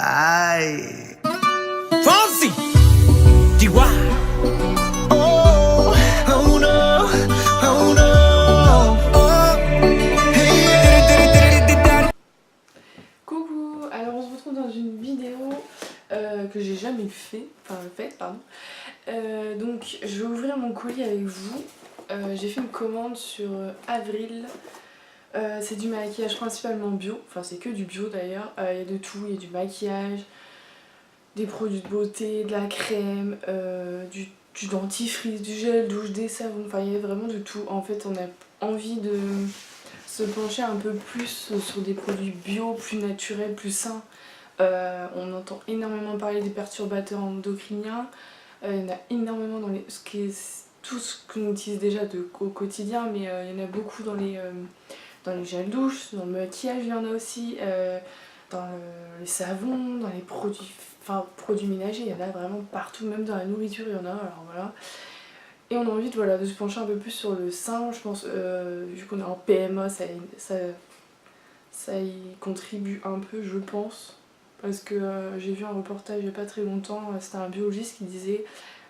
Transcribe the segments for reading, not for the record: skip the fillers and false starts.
Ay. Fonzie. DY. Oh, oh no, oh no. Oh. Coucou, alors on se retrouve dans une vidéo que j'ai jamais faite, pardon. Donc je vais ouvrir mon colis avec vous. J'ai fait une commande sur Avril. C'est du maquillage principalement bio, enfin c'est que du bio d'ailleurs. Il y a de tout, il y a du maquillage, des produits de beauté, de la crème, du dentifrice, du gel douche, des savons, enfin il y a vraiment de tout. En fait on a envie de se pencher un peu plus sur des produits bio, plus naturels, plus sains. On entend énormément parler des perturbateurs endocriniens. Il y en a énormément dans tout ce qu'on utilise déjà au quotidien, mais il y en a beaucoup dans les gels douche, dans le maquillage il y en a aussi, les savons, dans les produits ménagers, il y en a vraiment partout, même dans la nourriture il y en a, alors voilà. Et on a envie de se pencher un peu plus sur le sein, je pense, vu qu'on est en PMA, ça y contribue un peu, je pense. Parce que j'ai vu un reportage il n'y a pas très longtemps, c'était un biologiste qui disait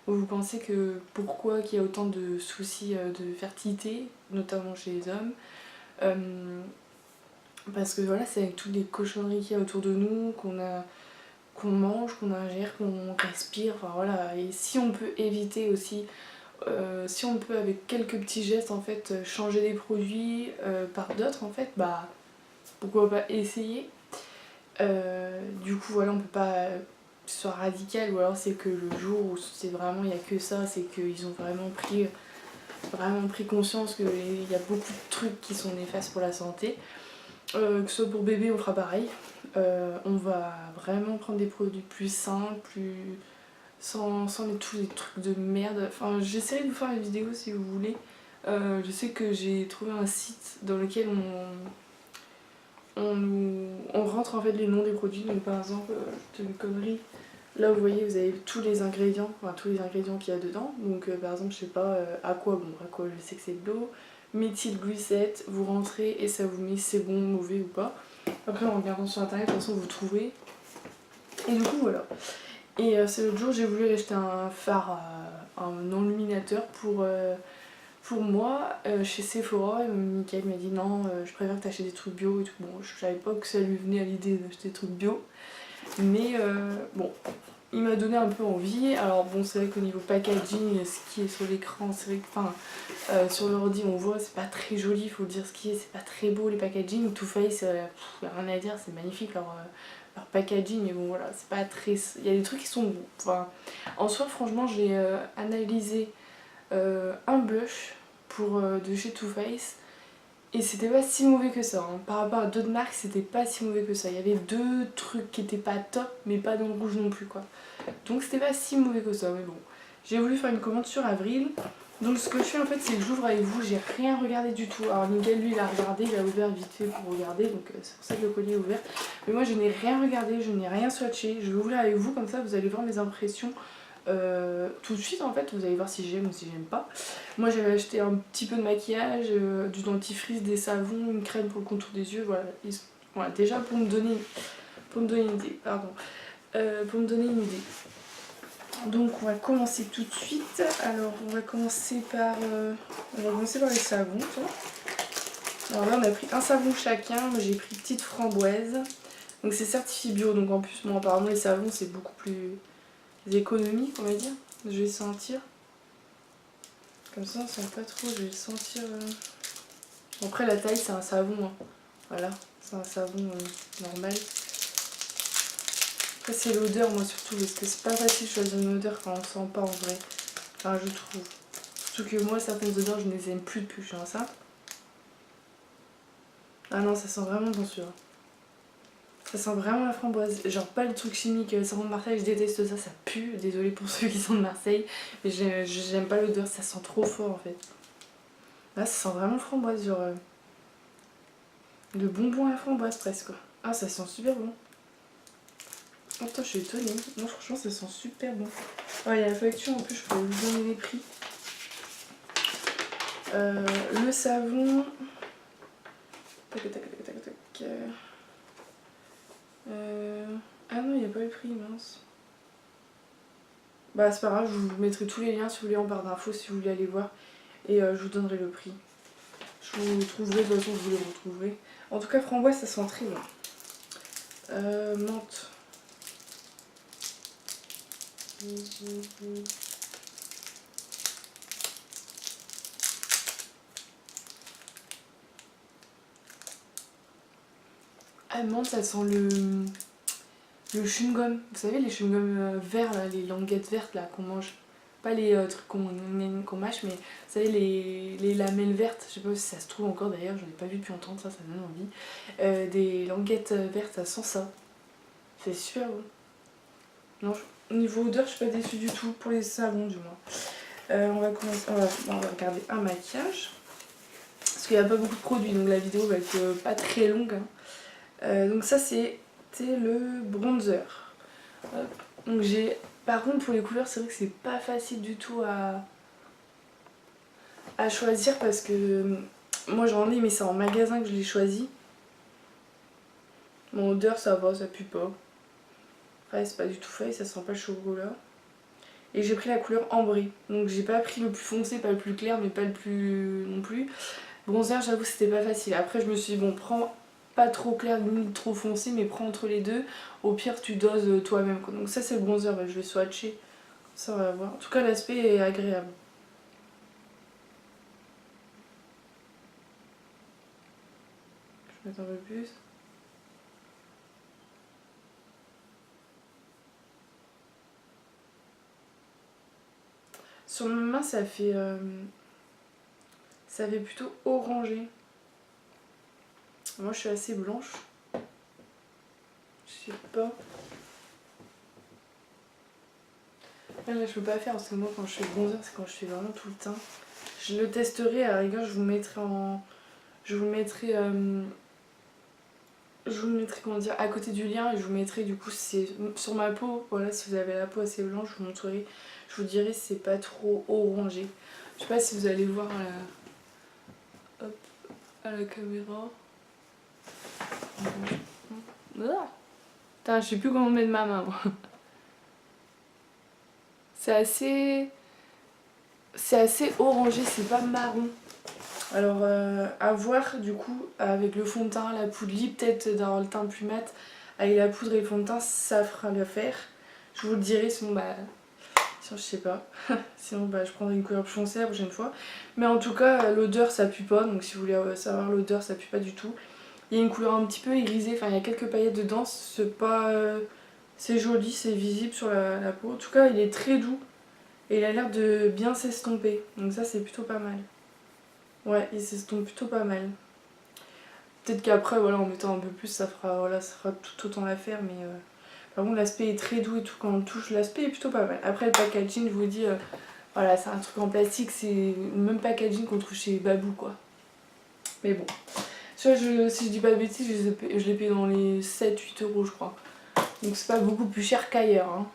vous pensez que pourquoi qu'il y a autant de soucis de fertilité, notamment chez les hommes, parce que voilà, c'est avec toutes les cochonneries qu'il y a autour de nous, qu'on mange, qu'on ingère, qu'on respire, enfin voilà. Et si on peut éviter aussi, si on peut avec quelques petits gestes en fait changer les produits par d'autres en fait, bah pourquoi pas essayer. Du coup voilà, on peut pas que ce soit radical, ou alors c'est que le jour où c'est vraiment il n'y a que ça, c'est qu'ils ont vraiment pris conscience qu'il y a beaucoup de trucs qui sont néfastes pour la santé. Que ce soit pour bébé, on fera pareil. On va vraiment prendre des produits plus sains, sans mettre tous les trucs de merde. Enfin, j'essaierai de vous faire une vidéo si vous voulez. Je sais que j'ai trouvé un site dans lequel on rentre en fait les noms des produits. Donc par exemple, je te dis une connerie. Là vous voyez, vous avez tous les ingrédients qu'il y a dedans. Donc par exemple, je sais pas, aqua, je sais que c'est de l'eau. Méthylglycette, vous rentrez et ça vous met c'est bon, mauvais ou pas. Après en regardant sur internet, de toute façon vous trouvez. Et du coup voilà. Et c'est l'autre jour j'ai voulu acheter un fard, un enluminateur pour moi chez Sephora. Et Mickaël m'a dit non, je préfère que t'achètes des trucs bio et tout. Bon, je savais pas que ça lui venait à l'idée d'acheter des trucs bio. Mais bon, il m'a donné un peu envie. Alors bon, c'est vrai qu'au niveau packaging, ce qui est sur l'écran, c'est vrai que sur l'ordi on voit, c'est pas très joli, faut dire ce qui est, c'est pas très beau les packaging. Too Faced, y a rien à dire, c'est magnifique leur packaging, mais bon voilà, c'est pas très... Il y a des trucs qui sont beaux. Enfin, en soi, franchement, j'ai analysé un blush de chez Too Faced. Et c'était pas si mauvais que ça, hein. Par rapport à d'autres marques, c'était pas si mauvais que ça. Il y avait deux trucs qui étaient pas top, mais pas dans le rouge non plus, quoi. Donc c'était pas si mauvais que ça, mais bon. J'ai voulu faire une commande sur Avril. Donc ce que je fais en fait, c'est que j'ouvre avec vous, j'ai rien regardé du tout. Alors Miguel, lui, il a regardé, il a ouvert vite fait pour regarder, donc c'est pour ça que le colis est ouvert. Mais moi, je n'ai rien regardé, je n'ai rien swatché. Je vais ouvrir avec vous, comme ça, vous allez voir mes impressions. Tout de suite en fait, vous allez voir si j'aime ou si j'aime pas. Moi j'avais acheté un petit peu de maquillage, du dentifrice, des savons, une crème pour le contour des yeux, voilà. Voilà, déjà pour me donner une idée, pardon. Pour me donner une idée. Donc on va commencer tout de suite. Alors on va commencer par les savons. Alors là on a pris un savon chacun, moi j'ai pris petite framboise. Donc c'est certifié bio, donc en plus bon, apparemment les savons c'est beaucoup plus économique on va dire. Je vais sentir. Comme ça on sent pas trop, je vais sentir. Après la taille c'est un savon, hein. Voilà, c'est un savon normal. Après c'est l'odeur moi surtout, parce que c'est pas facile de choisir une odeur quand on sent pas en vrai. Enfin je trouve. Surtout que moi certaines odeurs je ne les aime plus depuis que je suis enceinte. Ah non, ça sent vraiment bon celui-là. Ça sent vraiment la framboise, genre pas le truc chimique, savon de Marseille, je déteste ça, ça pue, désolée pour ceux qui sont de Marseille, mais j'aime pas l'odeur, ça sent trop fort en fait. Là ça sent vraiment framboise, genre le bonbon à la framboise presque quoi. Ah ça sent super bon. Oh putain je suis étonnée, non franchement ça sent super bon. Oh il y a la facture en plus, je pourrais vous donner les prix. Le savon... Tac tac tac tac tac tac. Ah non, il n'y a pas eu prix, mince. Bah c'est pas grave, je vous mettrai tous les liens si vous voulez en barre d'infos si vous voulez aller voir. Et je vous donnerai le prix. Je vous trouverai, de toute façon vous les retrouverez. En tout cas framboise ça sent très bon. Menthe. Ah menthe ça sent le chewing-gum. Vous savez les chewing-gums verts là, les languettes vertes là qu'on mange. Pas les trucs qu'on mâche, mais vous savez les lamelles vertes, je sais pas si ça se trouve encore d'ailleurs, j'en ai pas vu depuis longtemps, ça me donne envie. Des languettes vertes, ça sent ça. C'est super bon. Non, niveau odeur, je suis pas déçue du tout, pour les savons du moins. On va commencer, on va regarder un maquillage. Parce qu'il n'y a pas beaucoup de produits, donc la vidéo va être pas très longue. Hein. Donc ça c'était le bronzer. Hop. Donc j'ai... Par contre pour les couleurs c'est vrai que c'est pas facile du tout à choisir parce que moi j'en ai mais c'est en magasin que je l'ai choisi. Mon odeur ça va, ça pue pas. Feuille c'est pas du tout feuille, ça sent pas le chocolat. Et j'ai pris la couleur ambrée. Donc j'ai pas pris le plus foncé, pas le plus clair mais pas le plus non plus. Bronzer j'avoue c'était pas facile. Après je me suis dit bon prends pas trop clair ni trop foncé mais prends entre les deux. Au pire tu doses toi-même. Donc ça c'est le bronzer, je vais swatcher. Ça on va voir. En tout cas l'aspect est agréable. Je vais mettre un peu plus. Sur ma main ça fait plutôt orangé. Moi je suis assez blanche. Je sais pas. Là je peux pas faire parce que moi quand je fais bronzer c'est quand je fais vraiment tout le teint. Je le testerai, à la rigueur je vous mettrai en... Je vous mettrai comment dire à côté du lien et je vous mettrai du coup c'est sur ma peau. Voilà, si vous avez la peau assez blanche, je vous montrerai. Je vous dirai si c'est pas trop orangé. Je sais pas si vous allez voir à la caméra. Putain, je sais plus comment mettre ma main. C'est assez orangé, c'est pas marron. Alors à voir du coup avec le fond de teint, la poudre lip, peut-être d'avoir le teint plus mat. Avec la poudre et le fond de teint ça fera l'affaire. Je vous le dirai sinon bah je sais pas. Sinon bah je prendrai une couleur plus foncée la prochaine fois. Mais en tout cas l'odeur ça pue pas, donc si vous voulez savoir l'odeur ça pue pas du tout. Il y a une couleur un petit peu irisée, enfin il y a quelques paillettes dedans, c'est pas... c'est joli, c'est visible sur la peau. En tout cas il est très doux et il a l'air de bien s'estomper, donc ça c'est plutôt pas mal. Ouais, il s'estompe plutôt pas mal. Peut-être qu'après voilà en mettant un peu plus ça fera tout autant l'affaire, mais par contre l'aspect est très doux et tout, quand on touche l'aspect est plutôt pas mal. Après le packaging je vous dis, voilà c'est un truc en plastique, c'est le même packaging qu'on trouve chez Babou quoi. Mais bon. Si je dis pas de bêtises, je l'ai payé dans les 7-8 € je crois. Donc c'est pas beaucoup plus cher qu'ailleurs. Hein.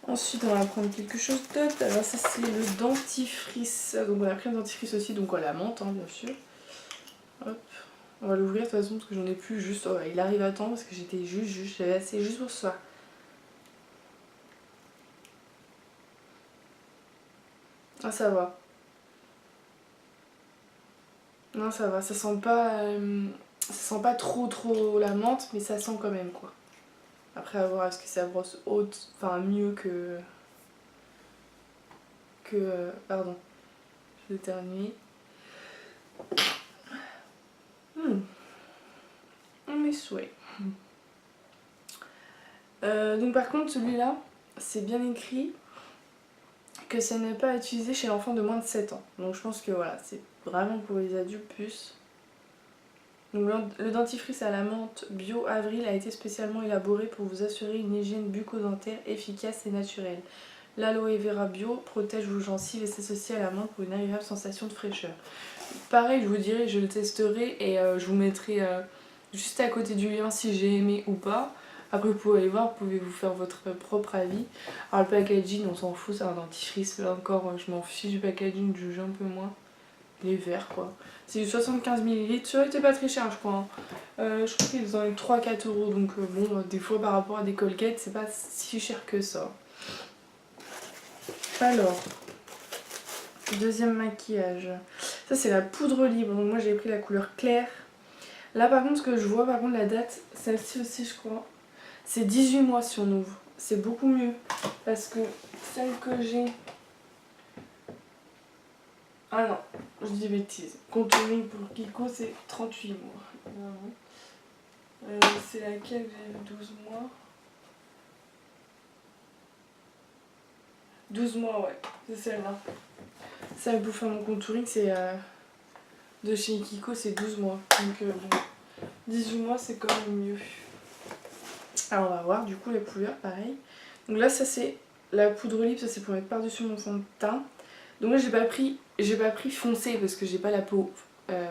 Ensuite on va prendre quelque chose d'autre. Alors ça c'est le dentifrice. Donc on a pris un dentifrice aussi, donc à la menthe hein, bien sûr. Hop. On va l'ouvrir de toute façon parce que j'en ai plus juste. Oh, il arrive à temps parce que j'avais assez juste pour ça. Ah ça va. Non ça va, ça sent pas trop la menthe mais ça sent quand même quoi. Après à voir est-ce que ça brosse haute, enfin mieux que pardon, je vais éternuer. Mes souhaits. Donc par contre celui-là, c'est bien écrit que ça n'est pas utilisé chez l'enfant de moins de 7 ans. Donc je pense que voilà, c'est vraiment pour les adultes plus. Donc le dentifrice à la menthe bio Avril a été spécialement élaboré pour vous assurer une hygiène bucco-dentaire efficace et naturelle. L'aloe vera bio protège vos gencives et s'associe à la menthe pour une agréable sensation de fraîcheur. Pareil, je vous dirai, je le testerai et je vous mettrai juste à côté du lien si j'ai aimé ou pas. Après vous pouvez aller voir, vous pouvez vous faire votre propre avis. Alors le packaging on s'en fout, c'est un dentifrice, là encore je m'en fiche du packaging, je juge un peu moins. il est vert quoi. C'est du 75 ml, ça était pas très cher je crois. Je crois qu'il est dans les 3-4 euros, donc bon, des fois par rapport à des Colgate, c'est pas si cher que ça. Alors, deuxième maquillage. Ça c'est la poudre libre, donc moi j'ai pris la couleur claire. Là par contre ce que je vois, par contre la date, celle-ci aussi je crois, c'est 18 mois si on ouvre. C'est beaucoup mieux parce que celle que j'ai... Ah non, je dis bêtises. Contouring pour Kiko c'est 38 mois. C'est laquelle que j'ai eu 12 mois 12 mois ouais, c'est celle-là. Celle pour faire mon contouring c'est de chez Kiko, c'est 12 mois. Donc bon, 18 mois c'est quand même mieux. Alors on va voir du coup les couleurs pareil. Donc là ça c'est la poudre libre, ça c'est pour mettre par-dessus mon fond de teint. Donc là j'ai pas pris foncé parce que j'ai pas la peau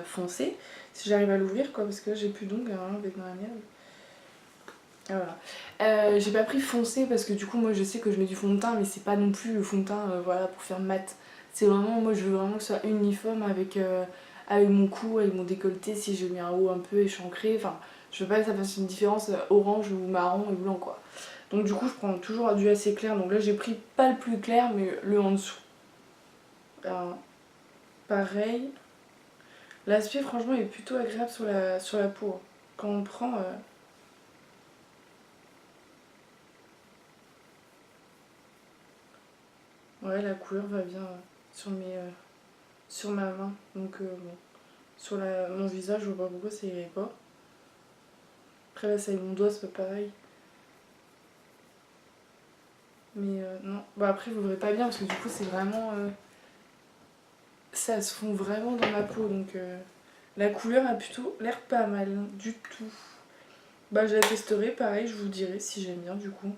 foncée. Si j'arrive à l'ouvrir quoi, parce que là j'ai plus d'ongles avec dans la mienne. Ah, voilà. J'ai pas pris foncé parce que du coup moi je sais que je mets du fond de teint mais c'est pas non plus le fond de teint voilà, pour faire mat. C'est vraiment, moi je veux vraiment que ce soit uniforme avec mon cou, avec mon décolleté, si je mets un haut un peu échancré. Enfin je veux pas que ça fasse une différence orange ou marron et blanc quoi. Donc du coup je prends toujours du assez clair. Donc là j'ai pris pas le plus clair mais le en dessous. Alors, pareil. L'aspect franchement est plutôt agréable sur la peau. Quand on prend... Ouais, la couleur va bien sur ma main. Donc bon. Sur mon visage, je vois pas pourquoi ça irait pas. Après là, ça avec mon doigt, c'est pas pareil. Mais non. Bah après, vous verrez pas bien parce que du coup, c'est vraiment... ça se fond vraiment dans ma peau. Donc la couleur a plutôt l'air pas mal du tout. Bah je la testerai, pareil, je vous dirai si j'aime bien du coup.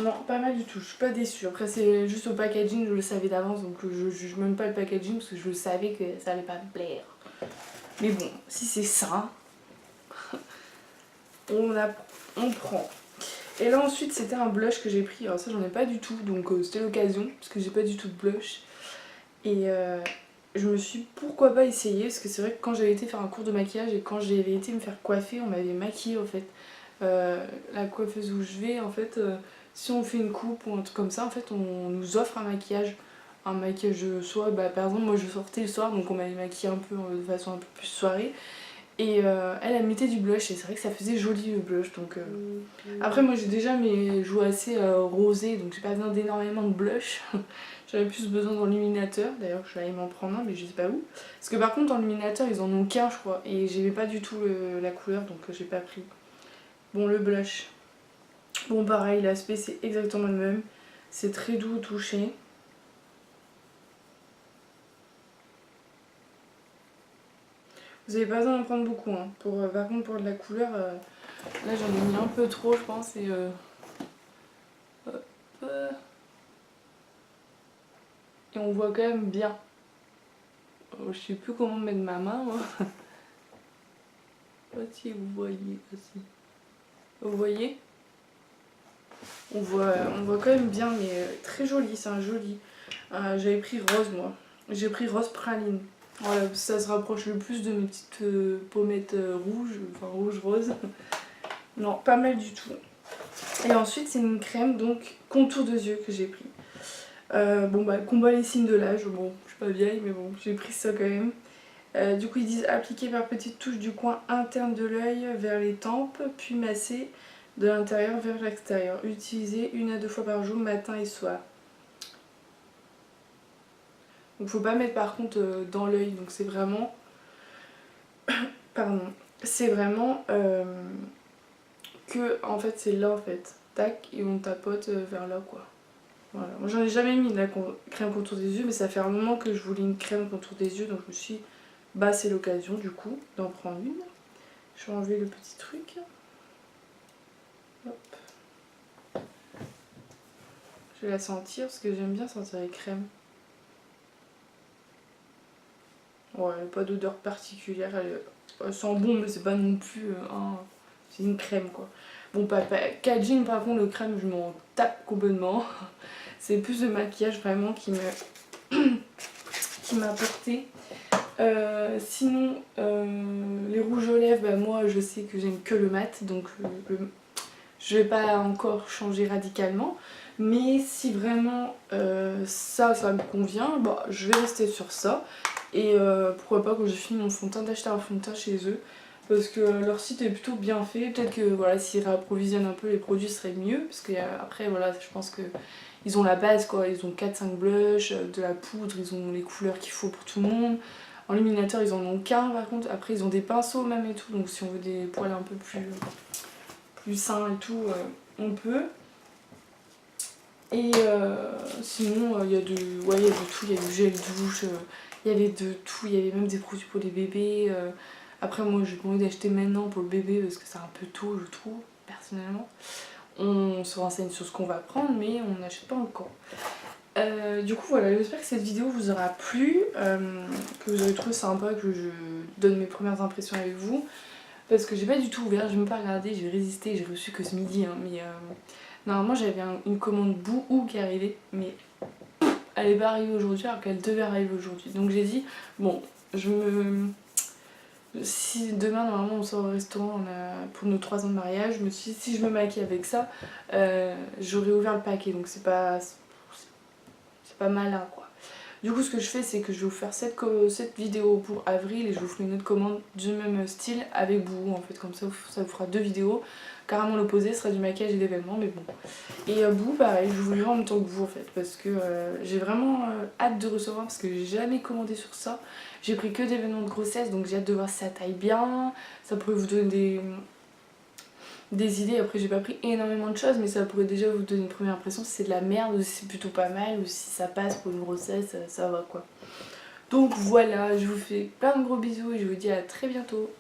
Non, pas mal du tout, je suis pas déçue. Après c'est juste au packaging, je le savais d'avance, donc je juge même pas le packaging parce que je savais que ça allait pas me plaire. Mais bon, si c'est ça, on prend. Et là ensuite c'était un blush que j'ai pris, alors ça j'en ai pas du tout, donc c'était l'occasion, parce que j'ai pas du tout de blush. Et je me suis pourquoi pas essayé, parce que c'est vrai que quand j'avais été faire un cours de maquillage et quand j'avais été me faire coiffer, on m'avait maquillée en fait. La coiffeuse où je vais en fait, si on fait une coupe ou un truc comme ça, en fait on nous offre un maquillage. Un maquillage soit, bah, par exemple moi je sortais le soir donc on m'avait maquillée un peu de façon un peu plus soirée. Et elle mettait du blush et c'est vrai que ça faisait joli le blush donc après moi j'ai déjà mes joues assez rosées donc j'ai pas besoin d'énormément de blush. J'avais plus besoin d'illuminateur, d'ailleurs je vais aller m'en prendre un mais je sais pas où. Parce que par contre en illuminateur ils en ont qu'un je crois et j'aimais pas du tout la couleur donc j'ai pas pris. Bon le blush, bon pareil l'aspect c'est exactement le même, c'est très doux au toucher. Vous avez pas besoin d'en prendre beaucoup hein. Par contre pour de la couleur, là j'en ai mis un peu trop je pense et hop. Et on voit quand même bien. Je sais plus comment mettre ma main moi. Je sais pas si vous voyez aussi. Vous voyez? On voit quand même bien mais très joli, c'est un joli. J'avais pris rose moi. J'ai pris rose praline. Voilà, ça se rapproche le plus de mes petites pommettes rouges, enfin rouge-rose. Non, pas mal du tout. Et ensuite c'est une crème donc contour de yeux que j'ai pris. Bon bah combat les signes de l'âge, bon je suis pas vieille mais bon j'ai pris ça quand même. Du coup ils disent appliquer par petites touches du coin interne de l'œil vers les tempes, puis masser de l'intérieur vers l'extérieur. Utilisez 1 à 2 fois par jour, matin et soir. Donc faut pas mettre par contre dans l'œil, donc c'est vraiment... Pardon. C'est vraiment que en fait c'est là en fait. Tac et on tapote vers là quoi. Voilà. Moi j'en ai jamais mis de la crème contour des yeux mais ça fait un moment que je voulais une crème contour des yeux donc je me suis dit bah c'est l'occasion du coup d'en prendre une. Je vais enlever le petit truc. Hop. Je vais la sentir parce que j'aime bien sentir les crèmes. Ouais, elle n'a pas d'odeur particulière, elle sent bon mais c'est pas non plus c'est une crème quoi. Bon packaging par contre le crème je m'en tape complètement. C'est plus le maquillage vraiment qui ce qu'il m'a apporté. Sinon, les rouges aux lèvres, bah, moi je sais que j'aime que le mat, donc je vais pas encore changer radicalement. Mais si vraiment ça me convient, bah, je vais rester sur ça. Et pourquoi pas quand j'ai fini mon fond de teint d'acheter un fond de teint chez eux. Parce que leur site est plutôt bien fait. Peut-être que voilà, s'ils réapprovisionnent un peu les produits, ce serait mieux. Parce que après, voilà, je pense que ils ont la base quoi. Ils ont 4-5 blushs, de la poudre, ils ont les couleurs qu'il faut pour tout le monde. En illuminateur, ils en ont qu'un par contre. Après, ils ont des pinceaux même et tout. Donc si on veut des poils un peu plus sains et tout, on peut. Et sinon, il y a de tout. Il y a du gel douche, il y avait de tout. Il y avait même des produits pour les bébés. Après moi j'ai pas envie d'acheter maintenant pour le bébé parce que c'est un peu tôt je trouve, personnellement. On se renseigne sur ce qu'on va prendre mais on n'achète pas encore. Du coup voilà, j'espère que cette vidéo vous aura plu, que vous aurez trouvé sympa, que je donne mes premières impressions avec vous. Parce que j'ai pas du tout ouvert, je vais même pas regarder, j'ai résisté, j'ai reçu que ce midi. Hein, mais normalement j'avais une commande Boohoo qui est arrivée, mais elle est pas arrivée aujourd'hui alors qu'elle devait arriver aujourd'hui. Donc j'ai dit, bon, si demain normalement on sort au restaurant pour nos 3 ans de mariage, je me suis dit si je me maquille avec ça, j'aurais ouvert le paquet, donc c'est pas malin quoi. Du coup ce que je fais c'est que je vais vous faire cette vidéo pour avril et je vous ferai une autre commande du même style avec Boohoo en fait, comme ça vous fera 2 vidéos. Carrément l'opposé, ce sera du maquillage et d'événements mais bon. Et Boohoo pareil, je vous le rends en même temps que vous en fait parce que j'ai vraiment hâte de recevoir parce que j'ai jamais commandé sur ça. J'ai pris que d'événements de grossesse donc j'ai hâte de voir si ça taille bien, ça pourrait vous donner des idées. Après j'ai pas pris énormément de choses mais ça pourrait déjà vous donner une première impression si c'est de la merde ou si c'est plutôt pas mal ou si ça passe pour une grossesse, ça va quoi. Donc voilà, je vous fais plein de gros bisous et je vous dis à très bientôt.